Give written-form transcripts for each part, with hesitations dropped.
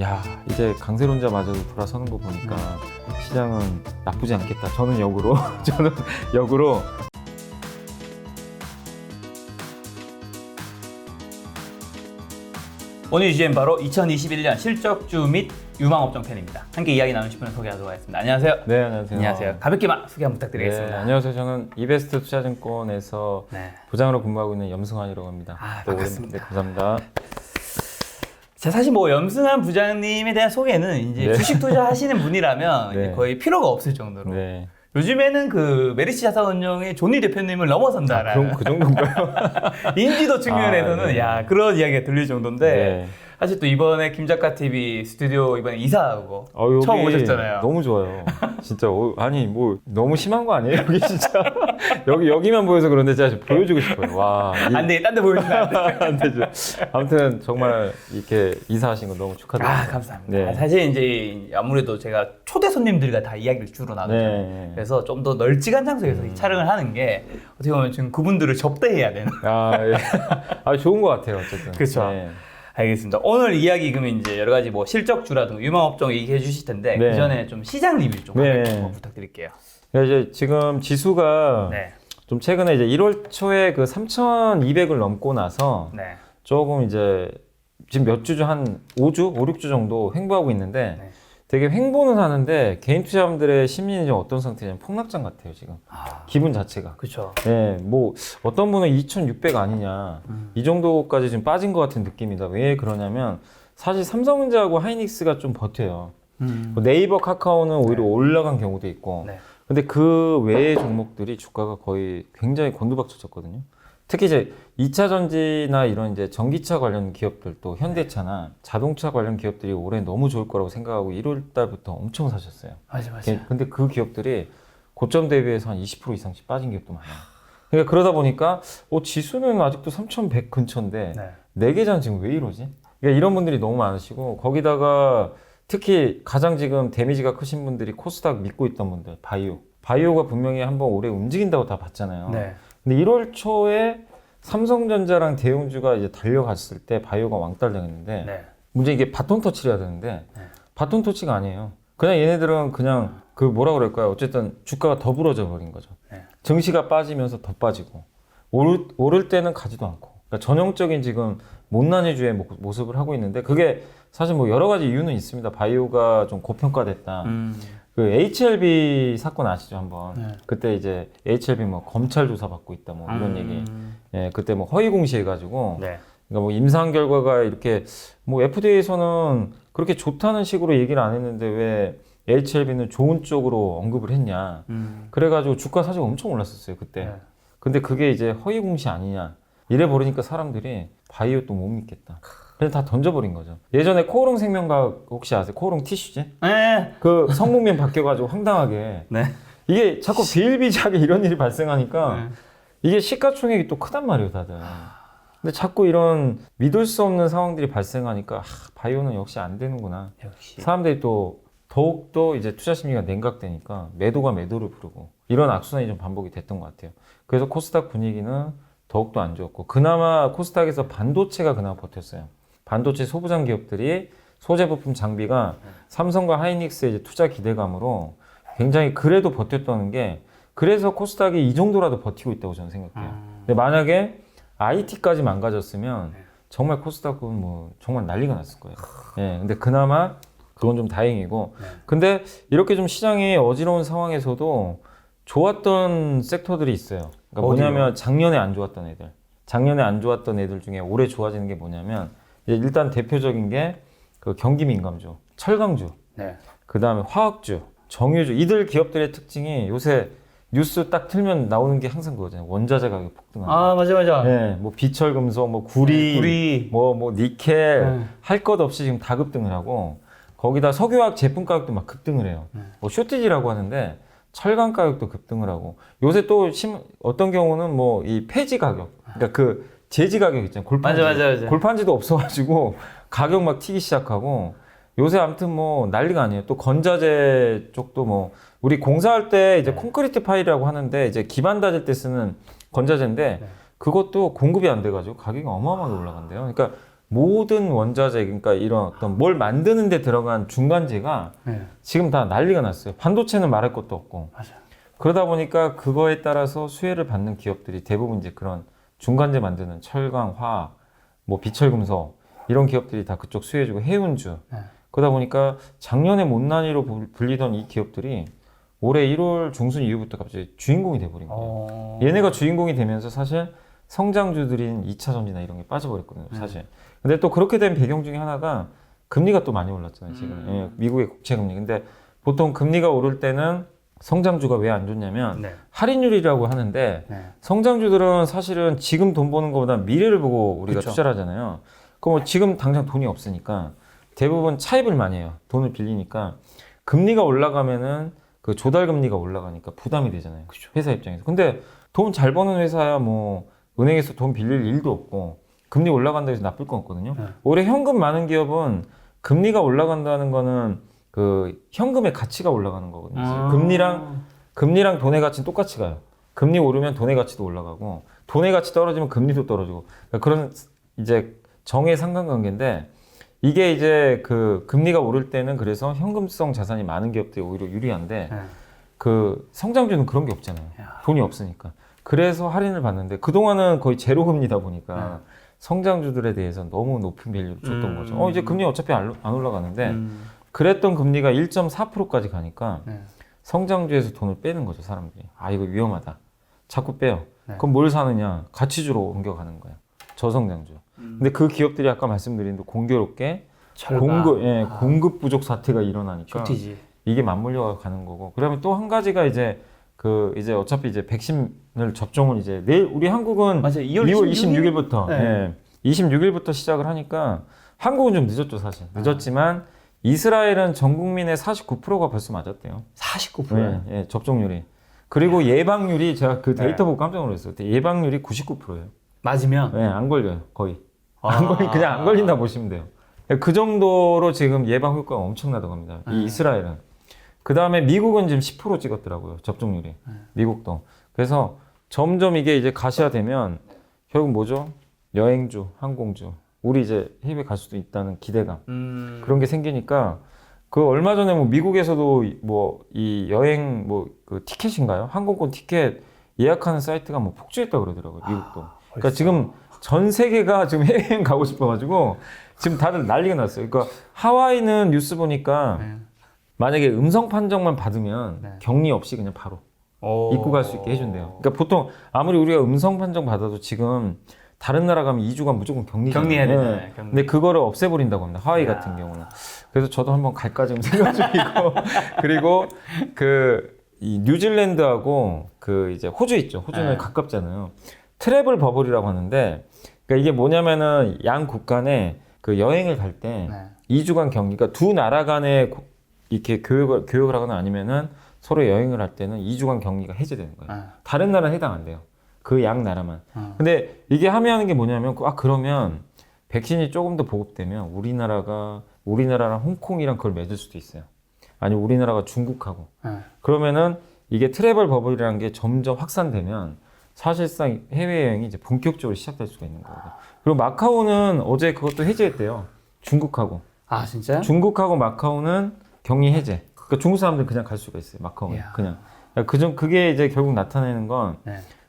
야, 이제 강세론자마저도 돌아서는 거 보니까 시장은 나쁘지 않겠다. 저는 역으로 오늘 주제는 바로 2021년 실적주 및 유망업종 편입니다. 함께 이야기 나누실 분을 소개하도록 하겠습니다. 안녕하세요. 네, 안녕하세요. 안녕하세요. 가볍게만 소개 한번 부탁드리겠습니다. 네, 안녕하세요. 저는 이베스트 투자증권에서 네. 부장으로 근무하고 있는 염승환이라고 합니다. 반갑습니다. 네, 감사합니다. 자, 사실 뭐 염승환 부장님에 대한 소개는 이제 네. 주식 투자하시는 분이라면 네. 이제 거의 필요가 없을 정도로. 네. 요즘에는 그 메리츠 자산운용의 존니 대표님을 넘어선다라는 그럼 그 정도인가요? 인지도 측면에서는 네. 야 그런 이야기가 들릴 정도인데 네. 사실 또 이번에 김작가 TV 스튜디오 이번에 이사하고 여기 처음 오셨잖아요. 너무 좋아요. 진짜 아니 뭐 너무 심한 거 아니에요? 여기 진짜 여기만 보여서 그런데 제가 보여주고 싶어요. 와. 안 돼, 딴 데 보여주면 안 돼. 안 되죠. 아무튼 정말 이렇게 이사하신 거 너무 축하드립니다. 감사합니다. 네. 사실 이제 아무래도 제가 초대 손님들과 다 이야기를 주로 나누잖아요. 네. 그래서 좀 더 널찍한 장소에서 이 촬영을 하는 게 어떻게 보면 지금 그분들을 접대해야 되는. 예. 좋은 것 같아요. 어쨌든. 그렇죠. 네. 알겠습니다. 오늘 이야기 그러면 이제 여러 가지 뭐 실적주라든가 유망업종 얘기해 주실 텐데 네. 그 전에 좀 시장 리뷰 좀 네. 한번 부탁드릴게요. 이제 지금 지수가 네. 좀 최근에 이제 1월 초에 그 3,200을 넘고 나서 네. 조금 이제 지금 몇 주죠? 한 5주, 5, 6주 정도 횡보하고 있는데 네. 되게 횡보는 하는데 개인 투자자분들의 심리는 좀 어떤 상태냐면 폭락장 같아요, 지금. 기분 자체가. 그렇죠. 네, 뭐 어떤 분은 2,600 아니냐 이 정도까지 지금 빠진 것 같은 느낌이다. 왜 그러냐면 사실 삼성전자하고 하이닉스가 좀 버텨요. 뭐 네이버, 카카오는 오히려 올라간 경우도 있고. 네. 근데 그 외의 종목들이 주가가 거의 굉장히 곤두박질쳤거든요. 특히 이제 2차 전지나 이런 이제 전기차 관련 기업들 또 현대차나 자동차 관련 기업들이 올해 너무 좋을 거라고 생각하고 1월 달부터 엄청 사셨어요. 맞아. 근데 그 기업들이 고점 대비해서 한 20% 이상씩 빠진 기업도 많아요. 그러니까 그러다 보니까 지수는 아직도 3,100 근처인데 네. 내 계좌는 지금 왜 이러지? 그러니까 이런 분들이 너무 많으시고 거기다가 특히 가장 지금 데미지가 크신 분들이 코스닥 믿고 있던 분들 바이오가 분명히 한번 올해 움직인다고 다 봤잖아요. 네. 근데 1월 초에 삼성전자랑 대형주가 이제 달려갔을 때 바이오가 왕따당했는데 네. 문제 이게 바톤 터치를 해야 되는데 네. 바톤 터치가 아니에요. 그냥 얘네들은 그냥 그 뭐라 그럴까요? 어쨌든 주가가 더 부러져 버린 거죠. 네. 증시가 빠지면서 더 빠지고 오를 때는 가지도 않고 그러니까 전형적인 지금 못난이주의 모습을 하고 있는데 그게 사실 뭐 여러 가지 이유는 있습니다. 바이오가 좀 고평가됐다. 그 HLB 사건 아시죠 한번? 네. 그때 이제 HLB 뭐 검찰 조사 받고 있다 뭐 이런 얘기. 예, 그때 뭐 허위 공시해가지고. 네. 그러니까 뭐 임상 결과가 이렇게 뭐 FDA에서는 그렇게 좋다는 식으로 얘기를 안 했는데 왜 HLB는 좋은 쪽으로 언급을 했냐. 그래가지고 주가 사실 엄청 올랐었어요 그때. 네. 근데 그게 이제 허위 공시 아니냐. 이래 버리니까 사람들이 바이오 또 못 믿겠다. 그래서 다 던져버린 거죠. 예전에 코오롱 생명과학 혹시 아세요? 코오롱 티슈제? 네. 그 성분명 바뀌어가지고 황당하게. 네. 이게 자꾸 비일비재하게 이런 일이 발생하니까 네. 이게 시가총액이 또 크단 말이에요, 다들. 근데 자꾸 이런 믿을 수 없는 상황들이 발생하니까 바이오는 역시 안 되는구나. 역시. 사람들이 또 더욱더 이제 투자 심리가 냉각되니까 매도가 매도를 부르고 이런 악순환이 좀 반복이 됐던 것 같아요. 그래서 코스닥 분위기는 더욱더 안 좋았고 그나마 코스닥에서 반도체가 그나마 버텼어요. 반도체 소부장 기업들이 소재 부품 장비가 삼성과 하이닉스의 이제 투자 기대감으로 굉장히 그래도 버텼다는 게 그래서 코스닥이 이 정도라도 버티고 있다고 저는 생각해요. 근데 만약에 IT까지 망가졌으면 정말 코스닥은 뭐 정말 난리가 났을 거예요. 예, 근데 그나마 그건 좀 다행이고. 근데 이렇게 좀 시장이 어지러운 상황에서도 좋았던 섹터들이 있어요. 그러니까 뭐냐면 작년에 안 좋았던 애들. 작년에 안 좋았던 애들 중에 올해 좋아지는 게 뭐냐면 이제 일단 대표적인 게 그 경기 민감주, 철강주, 네. 그 다음에 화학주, 정유주 이들 기업들의 특징이 요새 뉴스 딱 틀면 나오는 게 항상 그거잖아요. 원자재 가격 폭등한다. 맞아. 네, 뭐 비철금속, 뭐 구리, 뭐 니켈 할 것 없이 지금 다 급등을 하고 거기다 석유화학 제품 가격도 막 급등을 해요. 뭐 쇼티지라고 하는데 철강 가격도 급등을 하고 요새 또 어떤 경우는 뭐 이 폐지 가격, 그러니까 그 제지 가격 있잖아요. 골판지. 맞아. 골판지도 없어가지고 가격 막 튀기 시작하고 요새 아무튼 뭐 난리가 아니에요. 또 건자재 쪽도 뭐 우리 공사할 때 이제 콘크리트 파일이라고 하는데 이제 기반 다질 때 쓰는 건자재인데 그것도 공급이 안 돼가지고 가격이 어마어마하게 올라간대요. 그러니까 모든 원자재, 그러니까 이런 어떤 뭘 만드는 데 들어간 중간재가 네. 지금 다 난리가 났어요. 반도체는 말할 것도 없고. 맞아요. 그러다 보니까 그거에 따라서 수혜를 받는 기업들이 대부분 이제 그런 중간재 만드는 철강, 화학, 뭐 비철금속 이런 기업들이 다 그쪽 수혜주고 해운주. 네. 그러다 보니까 작년에 못난이로 불리던 이 기업들이 올해 1월 중순 이후부터 갑자기 주인공이 돼버린 거예요. 얘네가 주인공이 되면서 사실 성장주들인 2차 전지나 이런 게 빠져버렸거든요, 사실. 근데 또 그렇게 된 배경 중에 하나가 금리가 또 많이 올랐잖아요, 지금. 예, 미국의 국채 금리. 근데 보통 금리가 오를 때는 성장주가 왜 안 좋냐면 네. 할인율이라고 하는데 네. 성장주들은 사실은 지금 돈 버는 것보다 미래를 보고 우리가 그쵸. 투자를 하잖아요. 그럼 뭐 지금 당장 돈이 없으니까 대부분 차입을 많이 해요. 돈을 빌리니까 금리가 올라가면은 그 조달 금리가 올라가니까 부담이 되잖아요. 그쵸. 회사 입장에서. 근데 돈 잘 버는 회사야 뭐 은행에서 돈 빌릴 일도 없고 금리 올라간다고 해서 나쁠 건 없거든요. 네. 올해 현금 많은 기업은 금리가 올라간다는 거는 그 현금의 가치가 올라가는 거거든요. 금리랑 돈의 가치는 똑같이 가요. 금리 오르면 돈의 가치도 올라가고 돈의 가치 떨어지면 금리도 떨어지고 그러니까 그런 이제 정의 상관관계인데 이게 이제 그 금리가 오를 때는 그래서 현금성 자산이 많은 기업들이 오히려 유리한데 네. 그 성장주는 그런 게 없잖아요. 돈이 없으니까. 그래서 할인을 받는데 그동안은 거의 제로 금리다 보니까 성장주들에 대해서 너무 높은 밸류를 줬던 거죠. 이제 금리 어차피 안 올라가는데 그랬던 금리가 1.4%까지 가니까 네. 성장주에서 돈을 빼는 거죠, 사람들이. 아, 이거 위험하다. 자꾸 빼요. 네. 그럼 뭘 사느냐? 가치주로 옮겨가는 거예요. 저성장주. 근데 그 기업들이 아까 말씀드린 대로 공교롭게 철강, 공급 부족 사태가 일어나니까 쇼티지. 이게 맞물려 가는 거고. 그러면 또 한 가지가 이제 이제 어차피 이제 백신을 접종을 이제 내일 우리 한국은 맞아요. 2월 26일부터 네. 26일부터 시작을 하니까 한국은 좀 늦었죠, 사실. 늦었지만 이스라엘은 전 국민의 49%가 벌써 맞았대요. 49%. 예, 접종률이. 그리고 예방률이 제가 그 데이터 보고 깜짝 놀랐어요. 예방률이 99%예요. 맞으면 예, 안 걸려요, 거의. 그냥 안 걸린다 보시면 돼요. 그 정도로 지금 예방 효과가 엄청나다고 합니다. 이 이스라엘은. 그 다음에 미국은 지금 10% 찍었더라고요, 접종률이. 미국도. 그래서 점점 이게 이제 가시화되면 결국 뭐죠? 여행주, 항공주. 우리 이제 해외 갈 수도 있다는 기대감. 그런 게 생기니까 그 얼마 전에 뭐 미국에서도 뭐 이 여행 뭐 그 티켓인가요? 항공권 티켓 예약하는 사이트가 뭐 폭주했다고 그러더라고요, 미국도. 그러니까 지금 전 세계가 지금 해외여행 가고 싶어가지고 지금 다들 난리가 났어요. 그러니까 하와이는 뉴스 보니까 만약에 음성 판정만 받으면 격리 없이 그냥 바로 입고 갈 수 있게 해준대요. 그러니까 보통 아무리 우리가 음성 판정 받아도 지금 다른 나라 가면 2주간 무조건 격리잖아요. 격리해야 되잖아요. 네. 격리. 근데 그거를 없애버린다고 합니다. 하와이 같은 경우는. 그래서 저도 한번 갈까 지금 생각 중이고. 그리고 이 뉴질랜드하고 이제 호주 있죠. 호주는 가깝잖아요. 트래블 버블이라고 하는데, 그러니까 이게 뭐냐면은 양 국간 에 그 여행을 갈 때 2주간 격리, 그러니까 두 나라 간에 이렇게 교역을 하거나 아니면은 서로 여행을 할 때는 2주간 격리가 해제되는 거예요. 다른 나라는 해당 안 돼요. 그 양 나라만. 근데 이게 함의하는 게 뭐냐면, 그러면 백신이 조금 더 보급되면 우리나라랑 홍콩이랑 그걸 맺을 수도 있어요. 아니면 우리나라가 중국하고. 그러면은 이게 트래블 버블이라는 게 점점 확산되면 사실상 해외여행이 이제 본격적으로 시작될 수가 있는 거거든요. 그리고 마카오는 어제 그것도 해제했대요. 중국하고. 아, 진짜요? 중국하고 마카오는 격리 해제. 그러니까 중국 사람들은 그냥 갈 수가 있어요. 마카오는. 이야. 그냥. 그게 이제 결국 나타내는 건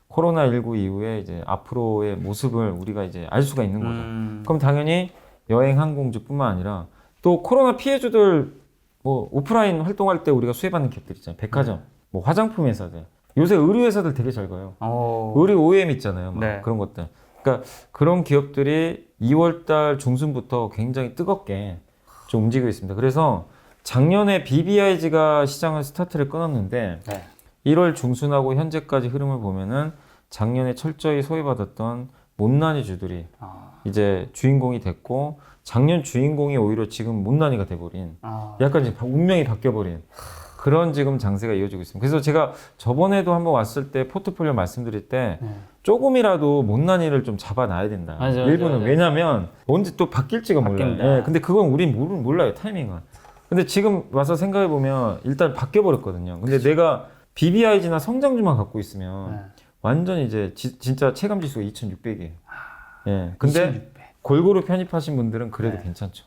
코로나19 이후에 이제 앞으로의 모습을 우리가 이제 알 수가 있는 거죠. 그럼 당연히 여행 항공주뿐만 아니라 또 코로나 피해주들 뭐 오프라인 활동할 때 우리가 수혜받는 기업들 있잖아요. 백화점, 뭐 화장품 회사들. 요새 의류 회사들 되게 잘 가요. 의류 OEM 있잖아요. 막 그런 것들. 그러니까 그런 기업들이 2월달 중순부터 굉장히 뜨겁게 좀 움직이고 있습니다. 그래서 작년에 BBIG가 시장을 스타트를 끊었는데 1월 중순하고 현재까지 흐름을 보면은 작년에 철저히 소외받았던 못난이 주들이 이제 주인공이 됐고 작년 주인공이 오히려 지금 못난이가 돼버린 약간 이제 운명이 바뀌어버린 그런 지금 장세가 이어지고 있습니다. 그래서 제가 저번에도 한번 왔을 때 포트폴리오 말씀드릴 때 조금이라도 못난이를 좀 잡아놔야 된다. 일부는 왜냐면 언제 또 바뀔지가 몰라요. 예, 근데 그건 우린 몰라요, 타이밍은. 근데 지금 와서 생각해 보면 일단 바뀌어버렸거든요. 근데 내가 BBIG나 성장주만 갖고 있으면 완전 이제 진짜 체감 지수가 2,600이에요. 예. 근데 골고루 편입하신 분들은 그래도 네. 괜찮죠.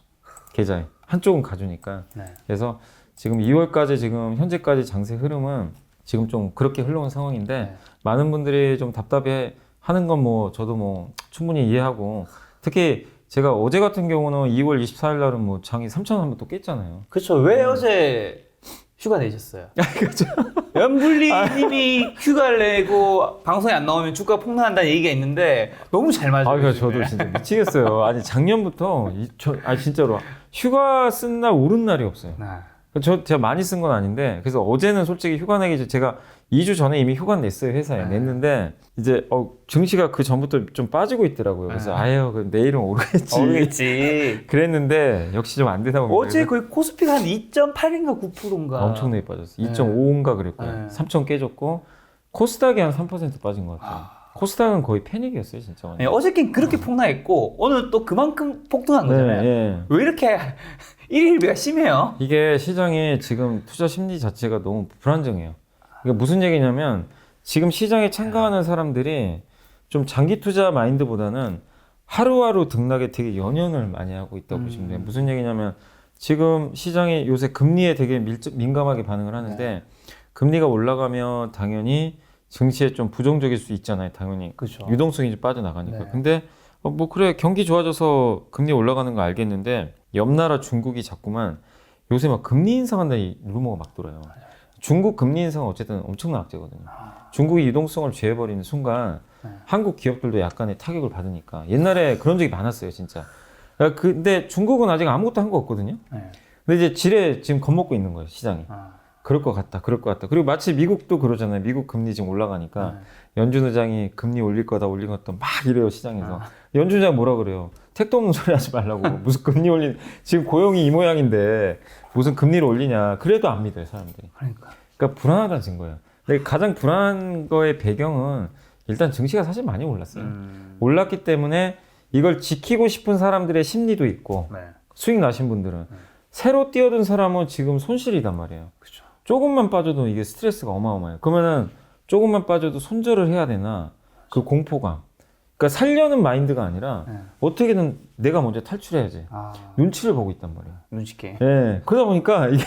계좌에 한쪽은 가주니까. 네. 그래서 지금 2월까지 지금 현재까지 장세 흐름은 지금 좀 그렇게 흘러온 상황인데 네. 많은 분들이 좀 답답해 하는 건 뭐 저도 뭐 충분히 이해하고 특히 제가 어제 같은 경우는 2월 24일 날은 뭐 장이 3,000원 한번 또 깼잖아요. 그렇죠. 왜 어제 휴가 내셨어요? 그렇죠. 연불리님이 휴가를 내고 방송에 안 나오면 주가 폭락한다는 얘기가 있는데 너무 잘 맞아요. 그러니까 요즘에. 저도 진짜 미치겠어요. 아니 작년부터 진짜로 휴가 쓴 날 오른 날이 없어요. 네. 제가 많이 쓴 건 아닌데 그래서 어제는 솔직히 휴가 내기 전에 제가 2주 전에 이미 휴가 냈어요. 회사에 네. 냈는데 이제 증시가 그 전부터 좀 빠지고 있더라고요. 그래서 네. 아유 내일은 오르겠지. 모르겠지. 그랬는데 역시 좀 안 되다 보니까 어제 거의 코스피가 한 2.8인가 9%인가. 엄청나게 빠졌어. 네. 2.5인가 그랬고요. 네. 3천 깨졌고 코스닥이 한 3% 빠진 것 같아요. 코스닥은 거의 패닉이었어요, 진짜. 네, 어저께는 그렇게 폭락했고 오늘 또 그만큼 폭등한 거잖아요. 네. 왜 이렇게 일일비가 심해요? 이게 시장이 지금 투자 심리 자체가 너무 불안정해요. 이게 무슨 얘기냐면 지금 시장에 참가하는 사람들이 좀 장기 투자 마인드보다는 하루하루 등락에 되게 연연을 많이 하고 있다고 보시면 돼요. 무슨 얘기냐면 지금 시장이 요새 금리에 되게 민감하게 반응을 하는데 금리가 올라가면 당연히 증시에 좀 부정적일 수 있잖아요. 당연히 그렇죠. 유동성이 좀 빠져나가니까. 네. 근데 뭐 그래 경기 좋아져서 금리 올라가는 거 알겠는데 옆 나라 중국이 자꾸만 요새 막 금리 인상한다는 루머가 막 돌아요. 중국 금리 인상은 어쨌든 엄청난 악재거든요. 중국이 유동성을 죄해버리는 순간 한국 기업들도 약간의 타격을 받으니까 옛날에 그런 적이 많았어요, 진짜. 근데 중국은 아직 아무것도 한 거 없거든요. 네. 근데 이제 지레 지금 겁먹고 있는 거예요, 시장이. 그럴 것 같다, 그럴 것 같다. 그리고 마치 미국도 그러잖아요. 미국 금리 지금 올라가니까 연준 의장이 금리 올릴 거다, 올린 것도 막 이래요, 시장에서. 연준 의장 뭐라 그래요? 택도 없는 소리 하지 말라고. 무슨 금리 지금 고용이 이 모양인데 무슨 금리를 올리냐. 그래도 안 믿어요, 사람들이. 그러니까 불안하다는 증거예요. 근데 가장 불안한 거의 배경은 일단 증시가 사실 많이 올랐어요. 올랐기 때문에 이걸 지키고 싶은 사람들의 심리도 있고 수익 나신 분들은 새로 뛰어든 사람은 지금 손실이단 말이에요. 그렇죠. 조금만 빠져도 이게 스트레스가 어마어마해요. 그러면은 조금만 빠져도 손절을 해야 되나 그 공포감. 그러니까 살려는 마인드가 아니라 어떻게든 내가 먼저 탈출해야지. 눈치를 보고 있단 말이에요. 눈치게. 예. 그러다 보니까 이게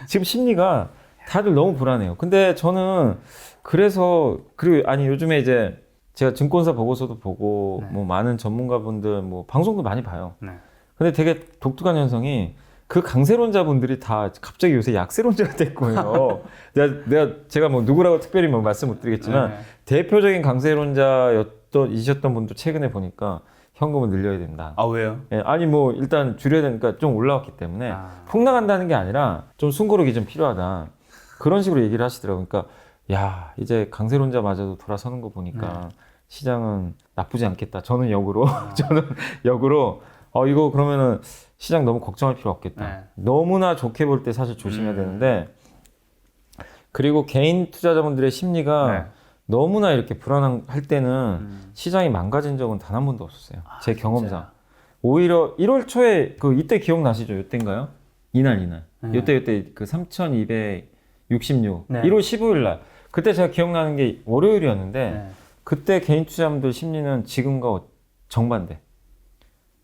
지금 심리가 다들 너무 불안해요. 근데 저는 그래서 그리고 아니 요즘에 이제 제가 증권사 보고서도 보고 뭐 많은 전문가분들 뭐 방송도 많이 봐요. 근데 되게 독특한 현상이 그 강세론자분들이 다 갑자기 요새 약세론자가 됐고요. 제가 뭐 누구라고 특별히 뭐 말씀 못 드리겠지만 대표적인 강세론자이셨던 분도 최근에 보니까 현금을 늘려야 된다. 아 왜요? 예, 아니 뭐 일단 줄여야 되니까 좀 올라왔기 때문에 폭락한다는 게 아니라 좀 숨고르기 좀 필요하다. 그런 식으로 얘기를 하시더라고요. 그러니까 야 이제 강세론자마저도 돌아서는 거 보니까 시장은 나쁘지 않겠다. 저는 역으로 이거 그러면은 시장 너무 걱정할 필요 없겠다. 너무나 좋게 볼 때 사실 조심해야 되는데 그리고 개인 투자자분들의 심리가 너무나 이렇게 불안할 때는 시장이 망가진 적은 단 한 번도 없었어요. 제 경험상. 진짜요? 오히려 1월 초에 이때 기억나시죠? 이때인가요? 이날. 이때 그 3,266. 1월 15일 날. 그때 제가 기억나는 게 월요일이었는데 그때 개인 투자자분들 심리는 지금과 정반대.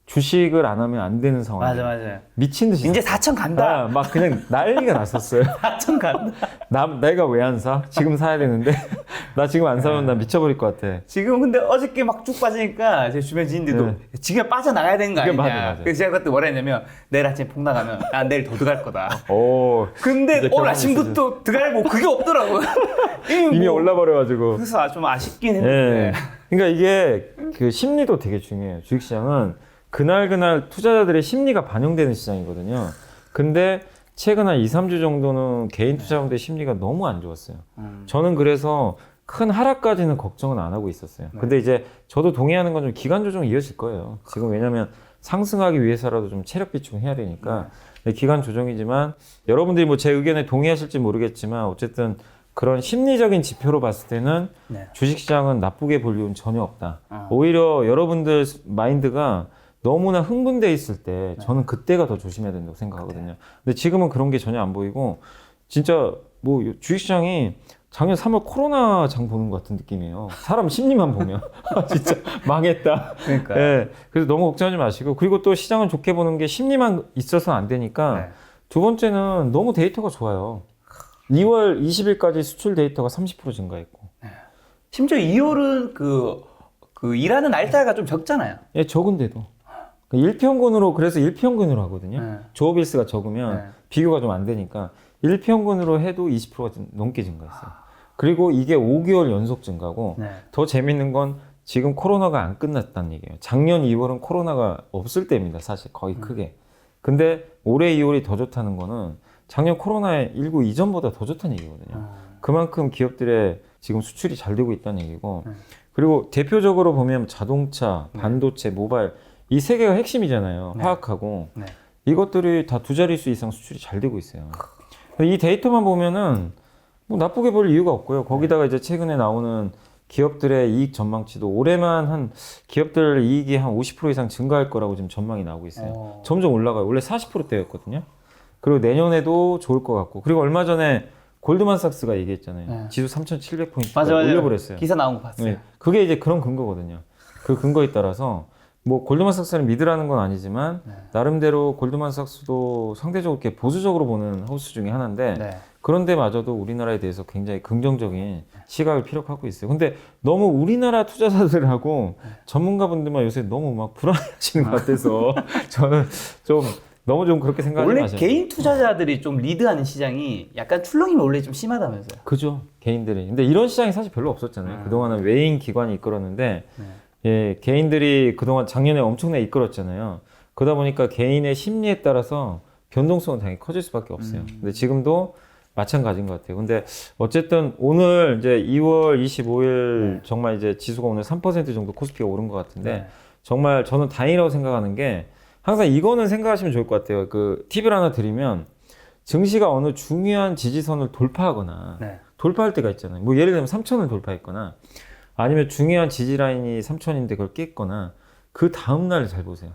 주식을 안 하면 안 되는 상황. 맞아요. 미친 듯이. 이제 4천 간다. 막 그냥 난리가 났었어요. 4천 간다. 내가 왜 안 사? 지금 사야 되는데. 나 지금 안 사면 나 미쳐버릴 것 같아. 지금 근데 어저께 막 쭉 빠지니까 제 주변 지인들도 지금 빠져나가야 되는 거 아니냐. 맞아. 그래서 제가 그때 뭐라 했냐면 내일 아침에 폭락하면 난 내일 더 들어갈 거다. 오. 근데 이제 오늘 경험이 아침부터 들어갈 그게 없더라고요. 이미 올라버려가지고. 그래서 좀 아쉽긴 했는데. 그러니까 이게 그 심리도 되게 중요해요. 주식시장은 그날 투자자들의 심리가 반영되는 시장이거든요. 근데 최근 한 2, 3주 정도는 개인 투자자분들의 심리가 너무 안 좋았어요. 저는 그래서 큰 하락까지는 걱정은 안 하고 있었어요. 근데 이제 저도 동의하는 건 좀 기간 조정이 이어질 거예요. 지금 왜냐면 상승하기 위해서라도 좀 체력 비축해야 되니까 기간 조정이지만 여러분들이 뭐 제 의견에 동의하실지 모르겠지만 어쨌든 그런 심리적인 지표로 봤을 때는 주식시장은 나쁘게 볼 이유는 전혀 없다. 오히려 여러분들 마인드가 너무나 흥분돼 있을 때 저는 그때가 더 조심해야 된다고 생각하거든요. 근데 지금은 그런 게 전혀 안 보이고 진짜 뭐 주식시장이 작년 3월 코로나 장 보는 것 같은 느낌이에요. 사람 심리만 보면 진짜 망했다. 그러니까. 네, 그래서 너무 걱정하지 마시고 그리고 또 시장을 좋게 보는 게 심리만 있어서는 안 되니까 네. 두 번째는 너무 데이터가 좋아요. 2월 20일까지 수출 데이터가 30% 증가했고 심지어 2월은 그 일하는 날짜가 좀 적잖아요. 예, 적은데도 일평균으로 그래서 일평균으로 하거든요. 네. 조업일수가 적으면 네. 비교가 좀 안 되니까 일평균으로 해도 20%가 좀 넘게 증가했어요. 그리고 이게 5개월 연속 증가고 네. 더 재밌는 건 지금 코로나가 안 끝났다는 얘기예요. 작년 2월은 코로나가 없을 때입니다. 사실 거의 크게. 근데 올해 2월이 더 좋다는 거는 작년 코로나19 이전보다 더 좋다는 얘기거든요. 그만큼 기업들의 지금 수출이 잘 되고 있다는 얘기고 그리고 대표적으로 보면 자동차, 반도체, 모바일 이 세 개가 핵심이잖아요. 네. 화학하고 네. 이것들이 다 두 자릿수 이상 수출이 잘 되고 있어요. 이 데이터만 보면은 뭐 나쁘게 볼 이유가 없고요. 거기다가 이제 최근에 나오는 기업들의 이익 전망치도 올해만 한 기업들 이익이 한 50% 이상 증가할 거라고 지금 전망이 나오고 있어요. 점점 올라가요. 원래 40%대였거든요. 그리고 내년에도 좋을 것 같고 그리고 얼마 전에 골드만삭스가 얘기했잖아요. 네. 지수 3,700포인트 맞아요. 올려버렸어요. 기사 나온 거 봤어요. 네. 그게 이제 그런 근거거든요. 그 근거에 따라서 뭐 골드만삭스를 믿으라는 건 아니지만 나름대로 골드만삭스도 상대적으로 이렇게 보수적으로 보는 하우스 중에 하나인데 네. 그런데마저도 우리나라에 대해서 굉장히 긍정적인 시각을 피력하고 있어요. 근데 너무 우리나라 투자자들하고 전문가분들만 요새 너무 막 불안해하시는 것 같아서 저는 좀 너무 좀 그렇게 생각하지 원래 마세요. 개인 투자자들이 좀 리드하는 시장이 약간 출렁임이 원래 좀 심하다면서요. 그죠, 개인들이. 근데 이런 시장이 사실 별로 없었잖아요. 그동안은 외인 기관이 이끌었는데 예, 개인들이 그동안 작년에 엄청나게 이끌었잖아요. 그러다 보니까 개인의 심리에 따라서 변동성은 당연히 커질 수밖에 없어요. 근데 지금도 마찬가지인 것 같아요. 근데 어쨌든 오늘 이제 2월 25일 정말 이제 지수가 오늘 3% 정도 코스피가 오른 것 같은데 정말 저는 다행이라고 생각하는 게 항상 이거는 생각하시면 좋을 것 같아요. 그 팁을 하나 드리면 증시가 어느 중요한 지지선을 돌파하거나 돌파할 때가 있잖아요. 뭐 예를 들면 3천을 돌파했거나 아니면 중요한 지지 라인이 3천인데 그걸 깼거나 그 다음날 잘 보세요.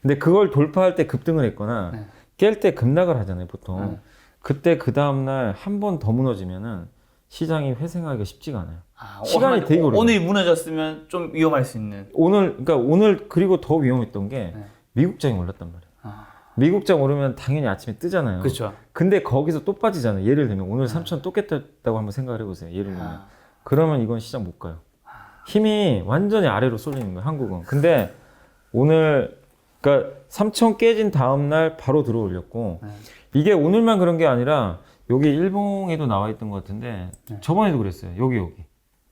근데 그걸 돌파할 때 급등을 했거나 깰 때 급락을 하잖아요, 보통. 그때 그 다음날 한 번 더 무너지면은 시장이 회생하기가 쉽지가 않아요. 시간이 되게 오래. 오늘 무너졌으면 좀 위험할 수 있는. 그러니까 오늘 그리고 더 위험했던 게 미국장이 올랐단 말이에요. 미국장 오르면 당연히 아침에 뜨잖아요. 그렇죠. 근데 거기서 또 빠지잖아요. 예를 들면 오늘 3천 또 깼다고 한번 생각을 해보세요. 예를 들면. 그러면 이건 시장 못 가요. 힘이 완전히 아래로 쏠리는 거예요, 한국은. 근데 오늘, 그러니까 3천 깨진 다음날 바로 들어 올렸고, 이게 오늘만 그런 게 아니라, 여기 일봉에도 나와 있던 것 같은데, 저번에도 그랬어요. 여기.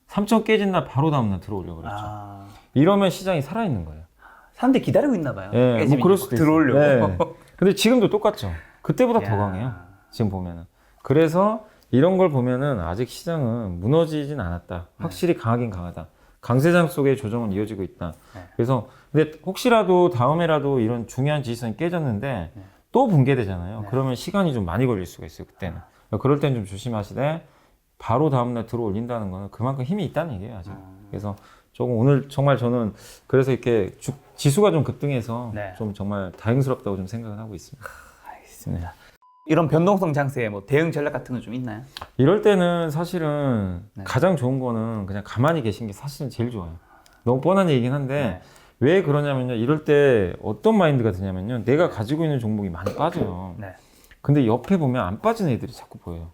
3천 깨진 날 바로 다음날 들어 올려버렸죠. 이러면 시장이 살아있는 거예요. 사람들이 기다리고 있나 봐요. 예, 뭐 그럴 수도 들어오려고. 네. 근데 지금도 똑같죠. 그때보다 더 야. 강해요. 지금 보면은. 그래서 이런 걸 보면은 아직 시장은 무너지진 않았다. 확실히 강하긴 강하다. 강세장 속의 조정은 이어지고 있다. 그래서 근데 혹시라도 다음에라도 이런 중요한 지지선이 깨졌는데 또 붕괴되잖아요. 그러면 시간이 좀 많이 걸릴 수가 있어요. 그때는. 그럴 땐 좀 조심하시되 바로 다음날 들어 올린다는 거는 그만큼 힘이 있다는 얘기예요. 아직. 그래서 조금 오늘 정말 저는 그래서 이렇게 지수가 좀 급등해서 좀 정말 다행스럽다고 좀 생각을 하고 있습니다. 알겠습니다. 이런 변동성 장세에 뭐 대응 전략 같은 거 좀 있나요? 이럴 때는 사실은 가장 좋은 거는 그냥 가만히 계신 게 사실은 제일 좋아요. 너무 뻔한 얘기긴 한데 왜 그러냐면요. 이럴 때 어떤 마인드가 드냐면요. 내가 가지고 있는 종목이 많이 빠져요. 근데 옆에 보면 안 빠진 애들이 자꾸 보여요.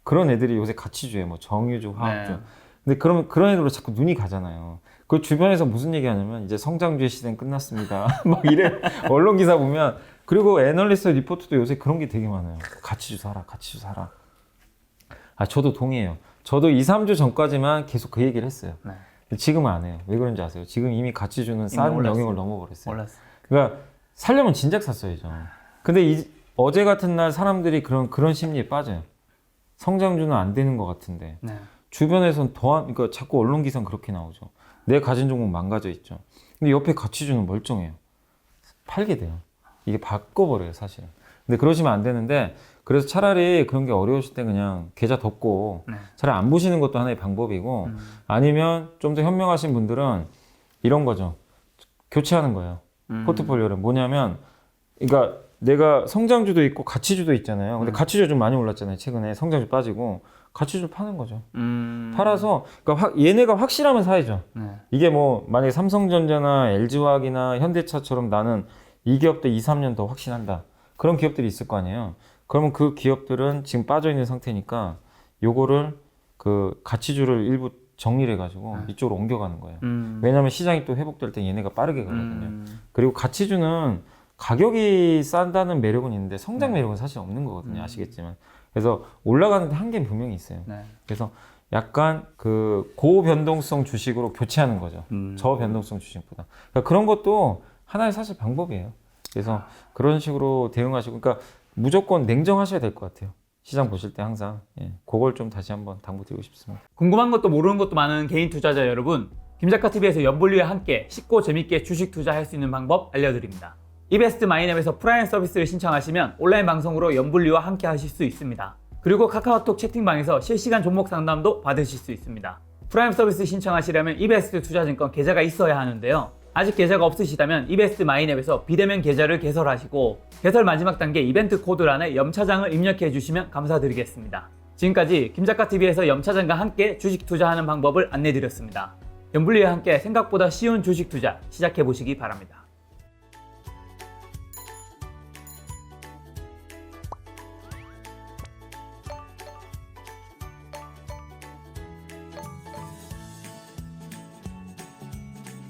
그런 애들이 요새 가치주에 뭐 정유주, 화학주. 근데 그러면 그런 애들로 자꾸 눈이 가잖아요. 그 주변에서 무슨 얘기 하냐면 이제 성장주의 시대는 끝났습니다. 막 이래. 언론 기사 보면 그리고 애널리스트 리포트도 요새 그런 게 되게 많아요. 가치주 사라, 가치주 사라. 저도 동의해요. 저도 2, 3주 전까지만 계속 그 얘기를 했어요. 지금은 안 해요. 왜 그런지 아세요? 지금 이미 가치주는 싼 영역을 넘어버렸어요. 올랐어요. 그러니까 살려면 진작 샀어야죠. 근데 어제 같은 날 사람들이 그런 심리에 빠져요. 성장주는 안 되는 것 같은데. 주변에선 그러니까 자꾸 언론 기사는 그렇게 나오죠. 내 가진 종목 망가져 있죠. 근데 옆에 가치주는 멀쩡해요. 팔게 돼요. 이게 바꿔버려요, 사실은. 근데 그러시면 안 되는데, 그래서 차라리 그런 게 어려우실 때 그냥 계좌 덮고, 차라리 안 보시는 것도 하나의 방법이고, 아니면 좀 더 현명하신 분들은 이런 거죠. 교체하는 거예요. 포트폴리오를. 뭐냐면, 그러니까 내가 성장주도 있고 가치주도 있잖아요. 근데 가치주 좀 많이 올랐잖아요. 최근에 성장주 빠지고 가치주 파는 거죠. 팔아서 그러니까 얘네가 확실하면 사야죠. 네. 이게 뭐 만약에 삼성전자나 LG화학이나 현대차처럼 나는 이 기업도 2, 3년 더 확신한다. 그런 기업들이 있을 거 아니에요. 그러면 그 기업들은 지금 빠져 있는 상태니까 요거를 그 가치주를 일부 정리를 해가지고 이쪽으로 옮겨가는 거예요. 왜냐하면 시장이 또 회복될 때 얘네가 빠르게 가거든요. 그리고 가치주는 가격이 싼다는 매력은 있는데 성장 매력은 사실 없는 거거든요. 아시겠지만. 그래서 올라가는데 한계는 분명히 있어요. 네. 그래서 약간 그 고변동성 주식으로 교체하는 거죠. 저변동성 주식보다. 그러니까 그런 것도 하나의 사실 방법이에요. 그래서 그런 식으로 대응하시고, 그러니까 무조건 냉정하셔야 될 것 같아요. 시장 보실 때 항상. 예, 그걸 좀 다시 한번 당부드리고 싶습니다. 궁금한 것도 모르는 것도 많은 개인 투자자 여러분, 김작가TV에서 연불리와 함께 쉽고 재밌게 주식 투자할 수 있는 방법 알려드립니다. 이베스트 마이앱에서 프라임 서비스를 신청하시면 온라인 방송으로 연불리와 함께 하실 수 있습니다. 그리고 카카오톡 채팅방에서 실시간 종목 상담도 받으실 수 있습니다. 프라임 서비스 신청하시려면 이베스트 투자증권 계좌가 있어야 하는데요. 아직 계좌가 없으시다면 이베스트 마이앱에서 비대면 계좌를 개설하시고 개설 마지막 단계 이벤트 코드란에 염차장을 입력해 주시면 감사드리겠습니다. 지금까지 김작가TV에서 염차장과 함께 주식 투자하는 방법을 안내드렸습니다. 연불리와 함께 생각보다 쉬운 주식 투자 시작해 보시기 바랍니다.